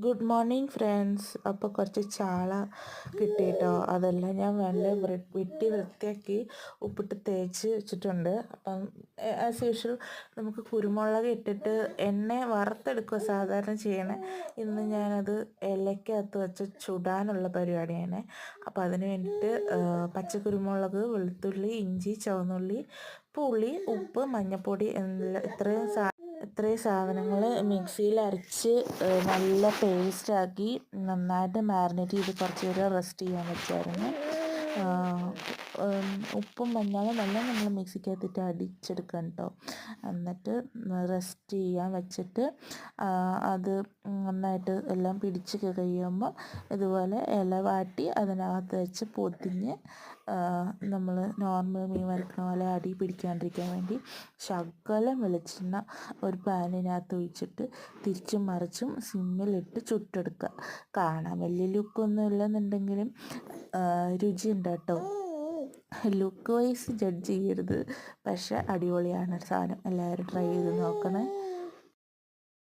Good morning friends. അപ്പോൾ കുറച്ച് ചാള കിട്ടിയിട്ടോ. അതെല്ലാം ഞാൻ വെട്ടി വൃത്തിയാക്കി ഉപ്പിട്ട് തേച്ച് വെച്ചിട്ടുണ്ട്. അപ്പം ആസ് യൂഷ്വൽ നമുക്ക് കുരുമുളക് ഇട്ടിട്ട് എണ്ണ വറുത്തെടുക്കുക സാധാരണ ചെയ്യണേ. ഇന്ന് ഞാനത് ഇലയ്ക്കകത്ത് വെച്ച് ചുടാനുള്ള പരിപാടിയാണ്. അപ്പോൾ അതിന് വേണ്ടിയിട്ട് പച്ചക്കുരുമുളക്, വെളുത്തുള്ളി, ഇഞ്ചി, ചുവന്നുള്ളി, പുളി, ഉപ്പ്, മഞ്ഞൾപ്പൊടി ഇത്രയും സാധനങ്ങൾ മിക്സിയിൽ അരച്ച് നല്ല പേസ്റ്റാക്കി നന്നായിട്ട് മാരിനേറ്റ് ചെയ്ത് കുറച്ച് നേരം റെസ്റ്റ് ചെയ്യാൻ വെച്ചായിരുന്നു. ഉപ്പും മഞ്ഞളും എല്ലാം നമ്മൾ മിക്സിക്കകത്തിട്ട് അടിച്ചെടുക്കണം കേട്ടോ. എന്നിട്ട് റെസ്റ്റ് ചെയ്യാൻ വെച്ചിട്ട് അത് നന്നായിട്ട് എല്ലാം പിടിച്ച് കഴിയുമ്പോൾ ഇതുപോലെ ഇല വാട്ടി അതിനകത്ത് വെച്ച് പൊതിഞ്ഞ് നമ്മൾ നോർമൽ മീൻ വറുക്കണ പോലെ അടി പിടിക്കാണ്ടിരിക്കാൻ വേണ്ടി ശകലം വെളിച്ചെണ്ണ ഒരു പാനിനകത്ത് ഒഴിച്ചിട്ട് തിരിച്ചും മറിച്ചും സിമ്മിലിട്ട് ചുട്ടെടുക്കുക. കാണാൻ വലിയ ലുക്കൊന്നും ഇല്ലെന്നുണ്ടെങ്കിലും രുചിയുണ്ട് കേട്ടോ. ലുക്ക് വൈസ് ജഡ്ജ് ചെയ്യരുത്, പക്ഷെ അടിപൊളിയാണ് സാധനം. എല്ലാവരും ട്രൈ ചെയ്ത് നോക്കണേ.